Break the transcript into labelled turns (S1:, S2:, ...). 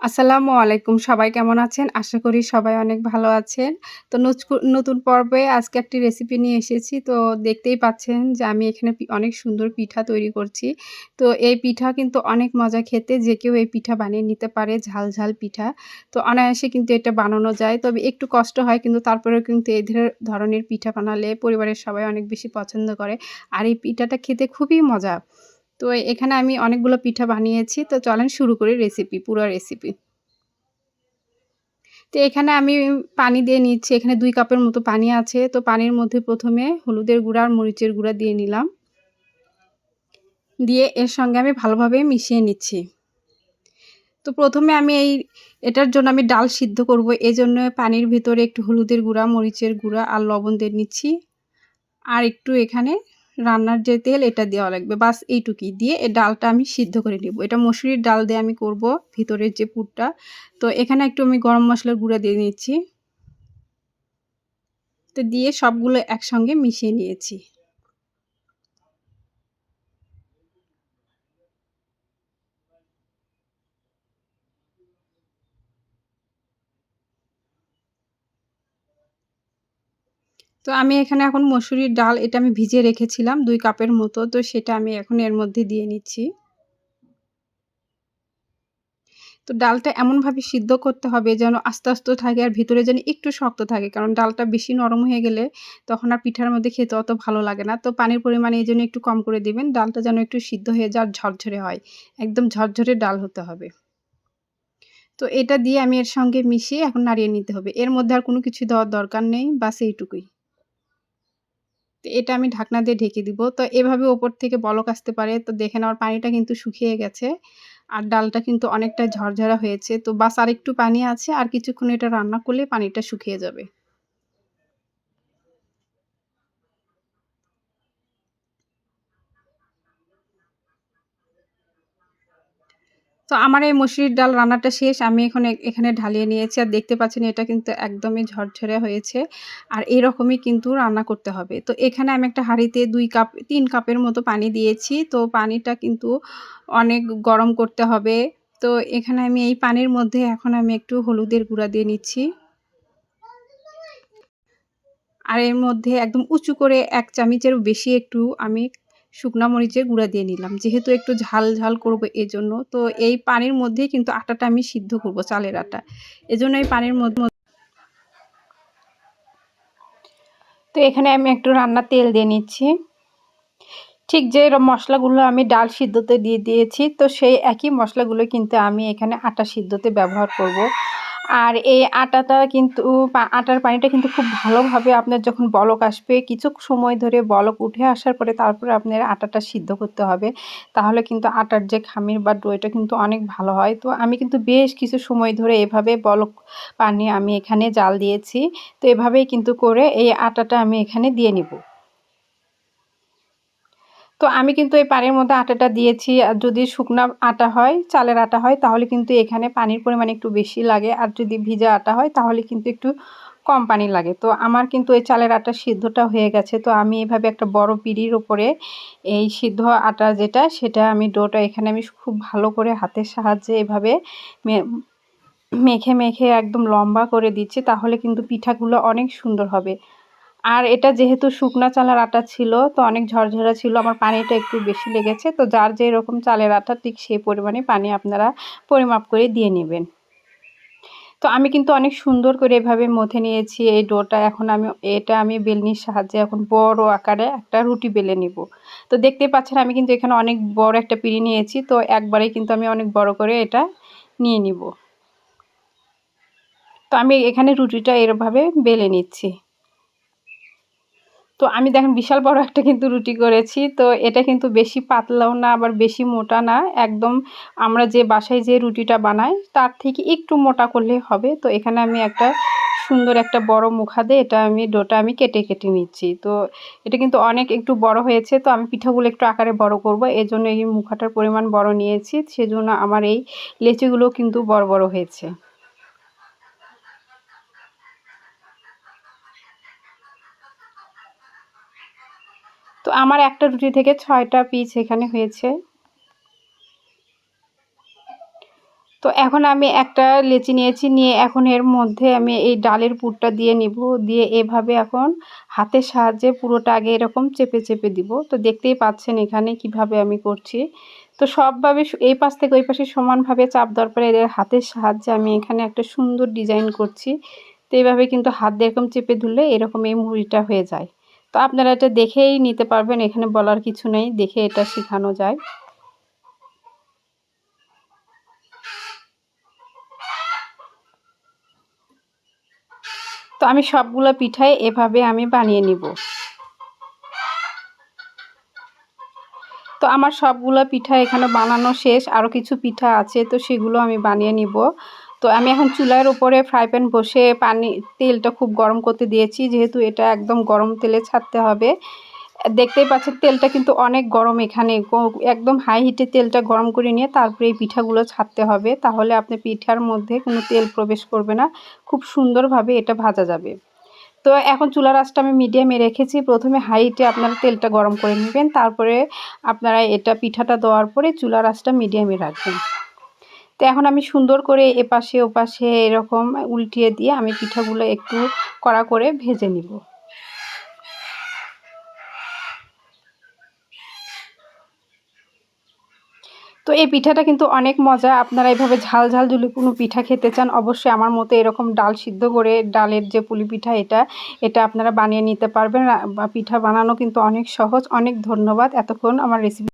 S1: আসসালামু আলাইকুম। সবাই কেমন আছেন? আশা করি সবাই অনেক ভালো আছেন। তো নতুন পর্বে আজকে একটি রেসিপি নিয়ে এসেছি। তো দেখতেই পাচ্ছেন যে আমি এখানে অনেক সুন্দর পিঠা তৈরি করছি। তো এই পিঠা কিন্তু অনেক মজা খেতে। যে কেউ এই পিঠা বানিয়ে নিতে পারে, ঝাল, ঝাল পিঠা। তো অনায়াসে কিন্তু এটা বানানো যায়। তবে একটু কষ্ট হয় কিন্তু তারপরেও কিন্তু এই ধরনের পিঠা বানালে পরিবারের সবাই অনেক বেশি পছন্দ করে। আর এই পিঠাটা খেতে খুবই মজা। তো এখানে আমি অনেকগুলো পিঠা বানিয়েছি। তো চলেন শুরু করি পুরা রেসিপি। তো এখানে আমি পানি দিয়ে নিচ্ছি। এখানে ২ কাপের মতো পানি আছে। তো পানির মধ্যে ১ম এ হলুদের গুঁড়া আর মরিচের গুঁড়া দিয়ে নিলাম। দিয়ে এর সঙ্গে আমি ভালোভাবে মিশিয়ে নিচ্ছি। তো ১ম এ এটার জন্য আমি ডাল সিদ্ধ করব। এজন্য পানির ভেতরে একটু হলুদের গুঁড়া, মরিচের গুঁড়া আর লবণ দিয়ে নিচ্ছি। আর একটু এখানে রান্নার যে তেল এটা দেওয়া লাগবে। বাস এইটুকুই। দিয়ে এই ডালটা আমি সিদ্ধ করে নিব। এটা মসুরির ডাল দিয়ে আমি করব, ভিতরের যে পুরটা। তো এখানে একটু আমি গরম মসলার গুঁড়া দিয়ে নিচ্ছি। তো দিয়ে সবগুলো একসঙ্গে মিশিয়ে নিয়েছি। তো আমি এখানে এখন মসুরির ডাল এটা আমি ভিজিয়ে রেখেছিলাম ২ কাপের মতো। তো সেটা আমি এখন এর মধ্যে দিয়ে নিচ্ছি। তো ডালটা এমনভাবে সিদ্ধ করতে হবে যেন আস্তে, আস্তে থাকে আর ভিতরে যেন একটু শক্ত থাকে। কারণ ডালটা বেশি নরম হয়ে গেলে তখন আর পিঠার মধ্যে খেতে অত ভালো লাগে না। তো পানির পরিমাণ এইজন্য একটু কম করে দিবেন। ডালটা যেন একটু সিদ্ধ হয়ে যায় আর ঝরঝরে হয়। একদম ঝরঝরে ডাল হতে হবে। তো এটা দিয়ে আমি এর সঙ্গে মিশিয়ে এখন নাড়িয়ে নিতে হবে। এর মধ্যে আর কোনো কিছু দেওয়ার দরকার নেই। বাস এইটুকুই। তো এটা আমি ঢাকনা দিয়ে ঢেকে দিব। তো এভাবে উপর থেকে বলক আসতে পারে। তো দেখেন আমার পানিটা কিন্তু শুকিয়ে গেছে। আর ডালটা কিন্তু অনেকটা ঝরঝরা হয়েছে। তো বাস আরেকটু পানি আছে। আর কিছুক্ষণ এটা রান্না করলেই পানিটা শুকিয়ে যাবে। তো আমার এই মসুরির ডাল রান্নাটা শেষ। আমি এখন এখানে ঢালিয়ে নিয়েছি। আর দেখতে পাচ্ছেন এটা কিন্তু একদমই ঝরঝরে হয়েছে। আর এরকমই কিন্তু রান্না করতে হবে। তো এখানে আমি একটা হাঁড়িতে ৩ কাপের মতো পানি দিয়েছি। তো পানিটা কিন্তু অনেক গরম করতে হবে। তো এখানে আমি এই পানির মধ্যে এখন আমি একটু হলুদের গুঁড়া দিয়ে নিচ্ছি। আর এর মধ্যে একদম উঁচু করে ১ চামচেরও বেশি একটু আমি শুকনা মরিচের গুঁড়া দিয়ে নিলাম। যেহেতু একটু ঝাল, ঝাল করব এজন্য। তো এই পানির মধ্যেই কিন্তু আটাটা আমি সিদ্ধ করব, চালের আটা। এজন্য এই পানির তো এখানে আমি একটু রান্নার তেল দিয়ে নিচ্ছি। ঠিক যে মসলাগুলো আমি ডাল সিদ্ধতে দিয়ে দিয়েছি, তো সেই একই মসলাগুলো কিন্তু আমি এখানে আটা সিদ্ধতে ব্যবহার করব। আর এই আটাটা কিন্তু আটার পানিটা কিন্তু খুব ভালোভাবে আপনার যখন বলক আসবে, কিছু সময় ধরে বলক উঠে আসার পরে তারপরে আপনার আটাটা সিদ্ধ করতে হবে। তাহলে কিন্তু আটার যে খামির বা ডোটা কিন্তু অনেক ভালো হয়। তো আমি কিন্তু বেশ কিছু সময় ধরে এভাবে বলক পানি আমি এখানে জাল দিয়েছি। তো এভাবেই কিন্তু করে এই আটাটা আমি এখানে দিয়ে নিব। তো আমি কিন্তু এই পানির মধ্যে আটাটা দিয়েছি। আর যদি শুকনা আটা হয়, চালের আটা হয় তাহলে কিন্তু এখানে পানির পরিমাণ একটু বেশি লাগে। আর যদি ভিজা আটা হয় তাহলে কিন্তু একটু কম পানি লাগে। তো আমার কিন্তু এই চালের আটার সিদ্ধটা হয়ে গেছে। তো আমি এভাবে একটা বড় পিঁড়ির উপরে এই সিদ্ধ আটা যেটা সেটা আমি ডোটা এখানে আমি খুব ভালো করে হাতের সাহায্যে এভাবে মে মেখে, মেখে একদম লম্বা করে দিচ্ছি। তাহলে কিন্তু পিঠাগুলো অনেক সুন্দর হবে। আর এটা যেহেতু শুকনা চালের আটা ছিল তো অনেক ঝরঝরা ছিল, আমার পানিটা একটু বেশি লেগেছে। তো যার যেরকম চালের আটা ঠিক সেই পরিমাণে পানি আপনারা পরিমাপ করে দিয়ে নেবেন। তো আমি কিন্তু অনেক সুন্দর করে এভাবে মথে নিয়েছি এই ডোটা। এখন আমি বেলনির সাহায্যে এখন বড় আকারে একটা রুটি বেলে নিব। তো দেখতেই পাচ্ছেন আমি কিন্তু এখানে অনেক বড় একটা পিঁড়ি নিয়েছি। তো একবারেই কিন্তু আমি অনেক বড় করে এটা নিয়ে নিব। তো আমি এখানে রুটিটা এভাবে বেলে নিচ্ছি। তো আমি দেখেন বিশাল বড় একটা কিন্তু রুটি করেছি। তো এটা কিন্তু বেশি পাতলাও না আবার বেশি মোটা না। একদম আমরা যে বাসায় যে রুটিটা বানাই তার থেকে একটু মোটা করলেই হবে। তো এখানে আমি একটা সুন্দর একটা বড় মুখা দিয়ে ডোটা আমি কেটে, কেটে নিচ্ছি। তো এটা কিন্তু অনেক একটু বড় হয়েছে। তো আমি পিঠাগুলো একটু আকারে বড় করব। এজন্য এই মুখাটার পরিমাণ বড় নিয়েছি। সেজন্য আমার এই লেচিগুলো কিন্তু বড়, বড় হয়েছে। তো আমার একটা রুটি থেকে ৬ টা পিস এখানে হয়েছে। তো এখন আমি একটা লেচি নিয়েছি, নিয়ে এখন এর মধ্যে আমি এই ডালের পুরটা দিয়ে নিব। দিয়ে এভাবে এখন হাতের সাহায্যে পুরোটা আগে এরকম চেপে চেপে দিব। তো দেখতেই পাচ্ছেন এখানে কিভাবে আমি করছি। তো সবভাবে এই পাশ থেকে ওই পাশে সমানভাবে চাপ দেওয়ার পরে এদের হাতের সাহায্যে আমি এখানে একটা সুন্দর ডিজাইন করছি। তো এইভাবে কিন্তু হাত দিয়ে এরকম চেপে ধরলে এরকম এই মুড়িটা হয়ে যায়। তো আপনারা এটা দেখেই নিতে পারবেন, এখানে বলার কিছু নেই, দেখে এটা শেখানো যায়। তো আমি সবগুলো পিঠাই এভাবে আমি বানিয়ে নিব। তো আমার সবগুলো পিঠা এখানে বানানো শেষ, আরও কিছু পিঠা আছে, তো সেগুলো আমি বানিয়ে নিব। তো আমি এখন চুলার উপরে ফ্রাই প্যান বসে তেলটা খুব গরম করতে দিয়েছি, যেহেতু এটা একদম গরম তেলে ছাড়তে হবে। দেখতেই পাচ্ছেন তেলটা কিন্তু অনেক গরম, এখানে একদম হাই হিটে তেলটা গরম করে নিয়ে তারপরে এই পিঠাগুলো ছাড়তে হবে, তাহলে আপনি পিঠার মধ্যে কোনো তেল প্রবেশ করবে না, খুব সুন্দরভাবে এটা ভাজা যাবে। তো এখন চুলার আঁচটা আমি মিডিয়ামে রেখেছি। প্রথমে হাইতে আপনারা তেলটা গরম করে নেবেন, তারপরে আপনারা এটা পিঠাটা দেওয়ার পরে চুলার আঁচটা মিডিয়ামে রাখবেন। তো এখন আমি সুন্দর করে এপাশে ওপাশে এরকম উল্টিয়ে দিয়ে আমি পিঠাগুলো একটু কড়া করে ভেজে নিব। তো এই পিঠাটা কিন্তু অনেক মজা। আপনারা এভাবে ঝাল ঝাল যদি কোনো পিঠা খেতে চান, অবশ্যই আমার মতো এরকম ডাল সিদ্ধ করে ডালের যে পুলি পিঠা এটা আপনারা বানিয়ে নিতে পারবেন। পিঠা বানানো কিন্তু অনেক সহজ। অনেক ধন্যবাদ এতক্ষণ আমার রেসিপি